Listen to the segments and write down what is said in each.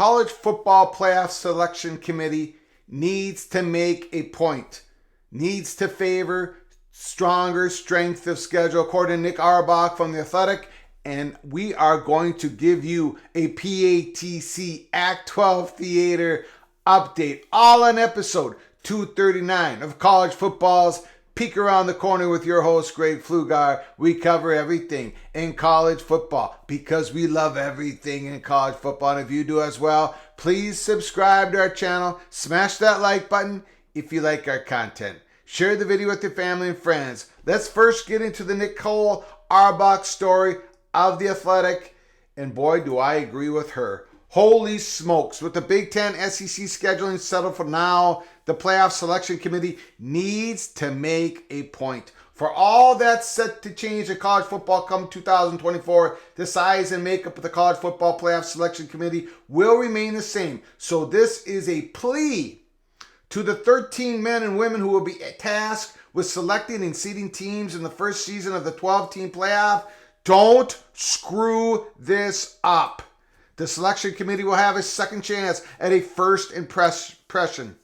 college football playoff selection committee needs to make a point, needs to favor stronger strength of schedule, according to Nicole Auerbach from The Athletic. And we are going to give you a PATC Act 12 Theater update, all on episode 239 of College Football's Peek Around the Corner with your host, Greg Pflugar. We cover everything in college football because we love everything in college football. And if you do as well, please subscribe to our channel. Smash that like button if you like our content. Share the video with your family and friends. Let's first get into the Nicole Auerbach story of The Athletic. And boy, do I agree with her. Holy smokes. With the Big Ten SEC scheduling settled for now, the playoff selection committee needs to make a point. For all that's set to change in college football come 2024, the size and makeup of the college football playoff selection committee will remain the same. So this is a plea to the 13 men and women who will be tasked with selecting and seeding teams in the first season of the 12-team playoff. Don't screw this up. The selection committee will have a second chance at a first impression.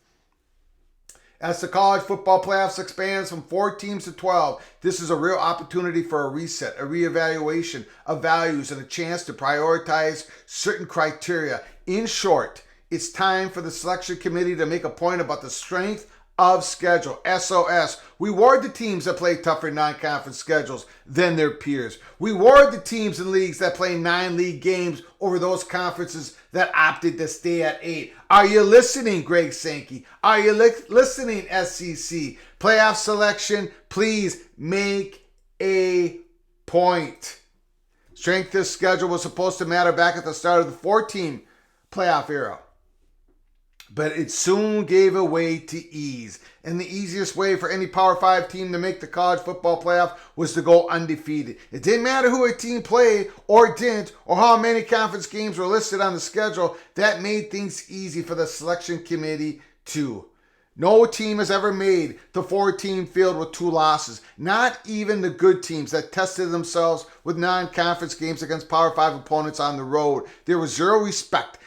As the college football playoffs expands from 4 teams to 12, this is a real opportunity for a reset, a reevaluation of values, and a chance to prioritize certain criteria. In short, it's time for the selection committee to make a point about the strength of schedule. SOS. We reward the teams that play tougher non-conference schedules than their peers. We reward the teams and leagues that play 9 league games over those conferences that opted to stay at 8. Are you listening, Greg Sankey? Are you listening, SEC? Playoff selection, please make a point. Strength of schedule was supposed to matter back at the start of the 4-team playoff era, but it soon gave way to ease. And the easiest way for any Power 5 team to make the college football playoff was to go undefeated. It didn't matter who a team played or didn't, or how many conference games were listed on the schedule. That made things easy for the selection committee too. No team has ever made the 4-team field with 2 losses. Not even the good teams that tested themselves with non-conference games against Power 5 opponents on the road. There was zero respect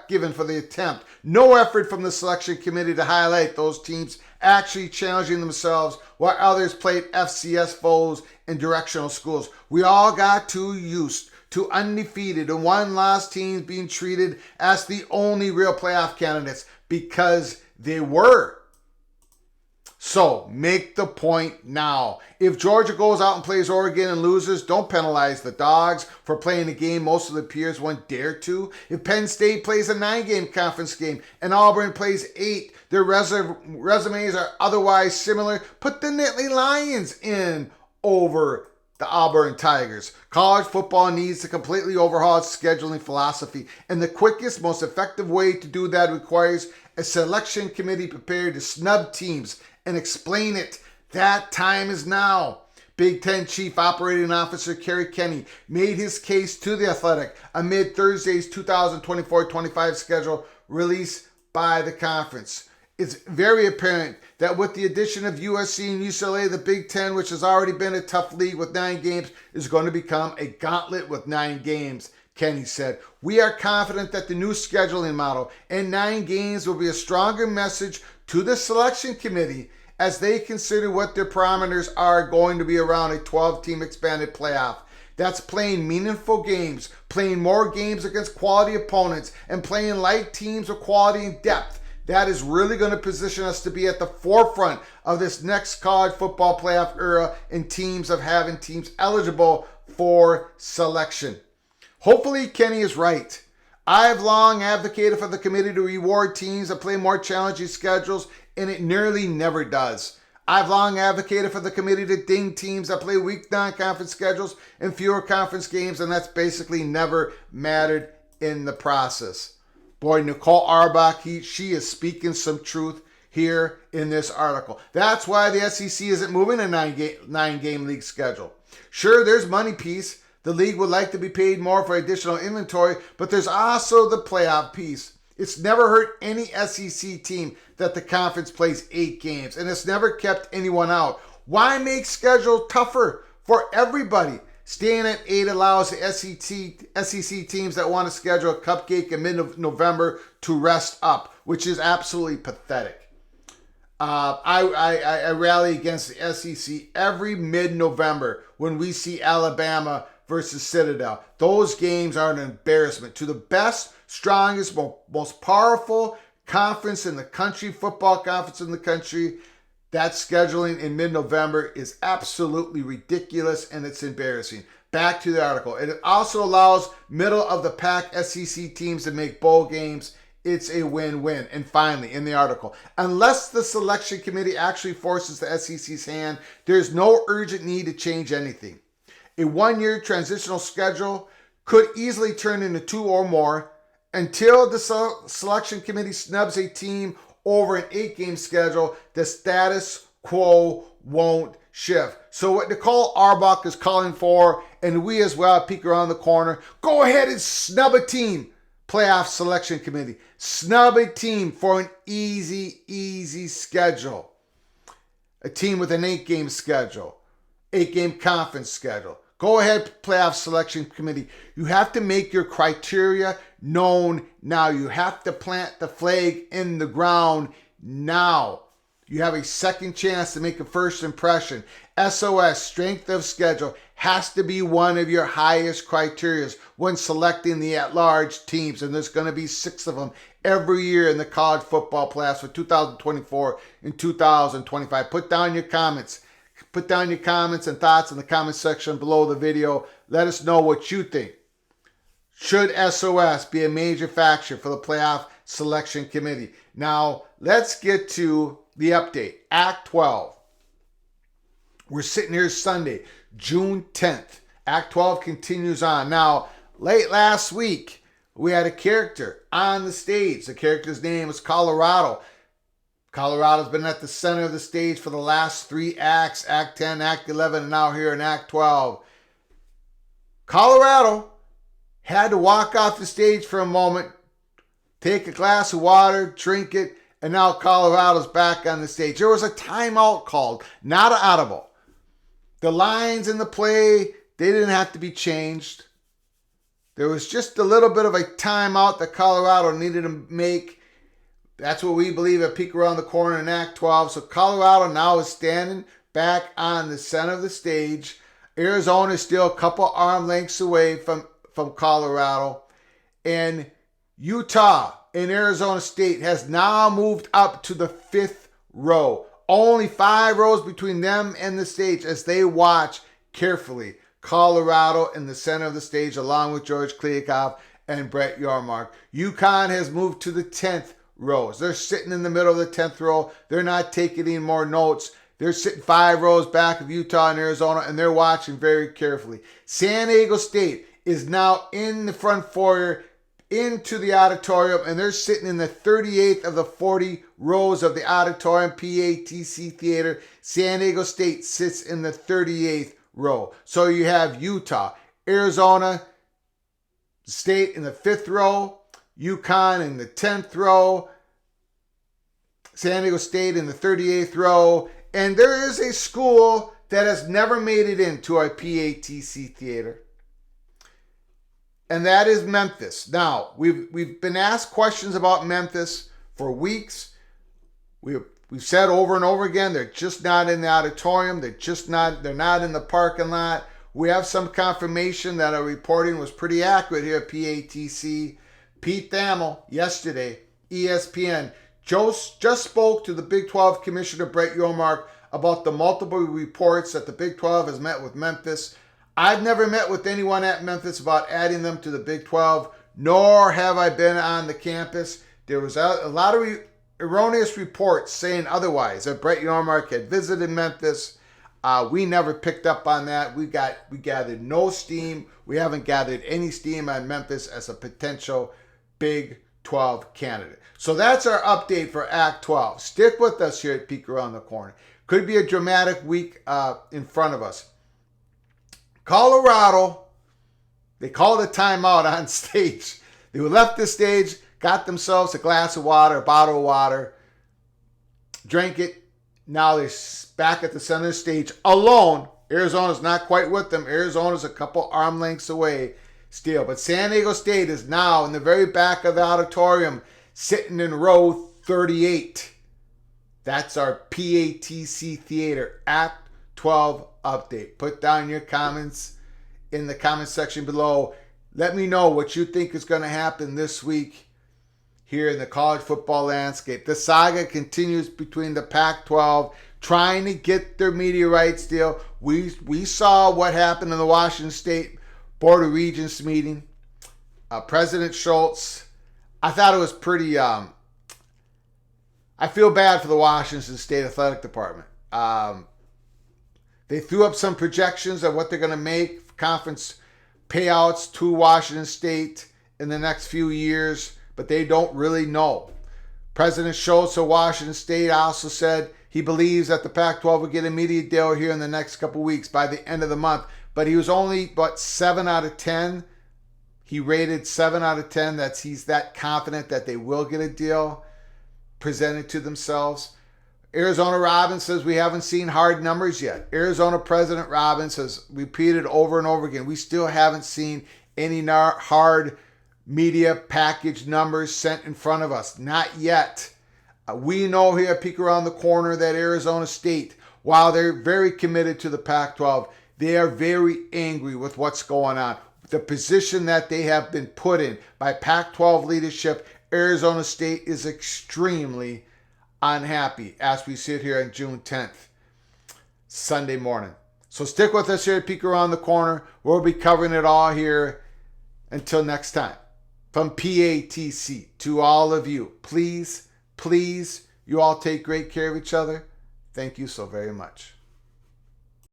given for the attempt. No effort from the selection committee to highlight those teams actually challenging themselves while others played FCS foes and directional schools. We all got too used to undefeated and one-loss teams being treated as the only real playoff candidates because they were. So, make the point now. If Georgia goes out and plays Oregon and loses, don't penalize the Dogs for playing a game most of the peers won't dare to. If Penn State plays a 9-game conference game and Auburn plays 8, their resumes are otherwise similar, put the Nittany Lions in over the Auburn Tigers. College football needs to completely overhaul its scheduling philosophy, and the quickest, most effective way to do that requires a selection committee prepared to snub teams and explain it. That time is now. Big Ten Chief Operating Officer Kerry Kenny made his case to The Athletic amid Thursday's 2024-25 schedule released by the conference. It's very apparent that with the addition of USC and UCLA, the Big Ten, which has already been a tough league with 9 games, is going to become a gauntlet with 9 games. Kenny said, "We are confident that the new scheduling model and 9 games will be a stronger message to the selection committee as they consider what their parameters are going to be around a 12-team expanded playoff. That's playing meaningful games, playing more games against quality opponents, and playing light teams with quality and depth. That is really going to position us to be at the forefront of this next college football playoff era in teams of having teams eligible for selection." Hopefully, Kenny is right. I've long advocated for the committee to reward teams that play more challenging schedules, and it nearly never does. I've long advocated for the committee to ding teams that play weak non-conference schedules and fewer conference games, and that's basically never mattered in the process. Boy, Nicole Auerbach, she is speaking some truth here in this article. That's why the SEC isn't moving a 9-game league schedule. Sure, there's money piece. The league would like to be paid more for additional inventory, but there's also the playoff piece. It's never hurt any SEC team that the conference plays 8 games, and it's never kept anyone out. Why make schedule tougher for everybody? Staying at 8 allows the SEC teams that want to schedule a cupcake in mid-November to rest up, which is absolutely pathetic. I rally against the SEC every mid-November when we see Alabama versus Citadel. Those games are an embarrassment to the best, strongest, most powerful conference in the country, football conference in the country. That scheduling in mid-November is absolutely ridiculous and it's embarrassing. Back to the article. It also allows middle-of-the-pack SEC teams to make bowl games. It's a win-win. And finally, in the article, unless the selection committee actually forces the SEC's hand, there's no urgent need to change anything. A one-year transitional schedule could easily turn into 2 or more until the selection committee snubs a team over an 8-game schedule. The status quo won't shift. So what Nicole Auerbach is calling for, and we as well peek around the corner, go ahead and snub a team. Playoff selection committee. Snub a team for an easy schedule. A team with an 8-game schedule. 8-game conference schedule. Go ahead, playoff selection committee. You have to make your criteria known now. You have to plant the flag in the ground now. You have a second chance to make a first impression. SOS, strength of schedule, has to be one of your highest criteria when selecting the at-large teams. And there's going to be 6 of them every year in the college football playoffs for 2024 and 2025. Put down your comments. Put down your comments and thoughts in the comment section below the video. Let us know what you think. Should SOS be a major factor for the playoff selection committee? Now, let's get to the update. Act 12. We're sitting here Sunday, June 10th. Act 12 continues on. Now, late last week, we had a character on the stage. The character's name is Colorado. Colorado's been at the center of the stage for the last 3 acts, Act 10, Act 11, and now here in Act 12. Colorado had to walk off the stage for a moment, take a glass of water, drink it, and now Colorado's back on the stage. There was a timeout called, not an audible. The lines in the play, they didn't have to be changed. There was just a little bit of a timeout that Colorado needed to make. That's what we believe at Peek Around the Corner in Act 12. So Colorado now is standing back on the center of the stage. Arizona is still a couple arm lengths away from Colorado. And Utah and Arizona State has now moved up to the 5th row. Only 5 rows between them and the stage as they watch carefully Colorado in the center of the stage along with George Kliavkoff and Brett Yormark. UConn has moved to the 10th rows. They're sitting in the middle of the 10th row. They're not taking any more notes. They're sitting 5 rows back of Utah and Arizona, and they're watching very carefully. San Diego State is now in the front foyer into the auditorium, and they're sitting in the 38th of the 40 rows of the auditorium, PATC Theatre. San Diego State sits in the 38th row. So you have Utah, Arizona State in the 5th row, UConn in the 10th row, San Diego State in the 38th row, and there is a school that has never made it into our PATC Theater, and that is Memphis. Now, we've been asked questions about Memphis for weeks. We've said over and over again, they're just not in the auditorium. They're not in the parking lot. We have some confirmation that our reporting was pretty accurate here at PATC. Pete Thamel, yesterday, ESPN, just spoke to the Big 12 Commissioner Brett Yormark about the multiple reports that the Big 12 has met with Memphis. I've never met with anyone at Memphis about adding them to the Big 12, nor have I been on the campus. There was a lot of erroneous reports saying otherwise, that Brett Yormark had visited Memphis. We never picked up on that. We gathered no steam. We haven't gathered any steam on Memphis as a potential Big 12 candidate. So that's our update for Act 12. Stick with us here at Peek Around the Corner. Could be a dramatic week in front of us. Colorado, they called a timeout on stage. They left the stage, got themselves a glass of water, a bottle of water, drank it. Now they're back at the center of the stage alone Arizona's not quite with them. Arizona's a couple arm lengths away still. But San Diego State is now in the very back of the auditorium, sitting in row 38. That's our PATC Theatre Act 12 update. Put down your comments in the comment section below. Let me know what you think is going to happen this week here in the college football landscape. The saga continues between the Pac-12 trying to get their media rights deal. We saw what happened in the Washington State Board of Regents meeting. President Schultz, I thought it was pretty... I feel bad for the Washington State Athletic Department. They threw up some projections of what they're going to make conference payouts to Washington State in the next few years, but they don't really know. President Schultz of Washington State also said he believes that the Pac-12 will get a media deal here in the next couple weeks by the end of the month, but he was only 7 out of 10. He rated 7 out of 10 that he's that confident that they will get a deal presented to themselves. Arizona Robbins says we haven't seen hard numbers yet. Arizona President Robbins has repeated over and over again, we still haven't seen any hard media package numbers sent in front of us. Not yet. We know here at Peek Around the Corner that Arizona State, while they're very committed to the Pac-12, they are very angry with what's going on. The position that they have been put in by Pac-12 leadership, Arizona State is extremely unhappy as we sit here on June 10th, Sunday morning. So stick with us here at Peek Around the Corner. We'll be covering it all here until next time. From PATC to all of you, please, you all take great care of each other. Thank you so very much.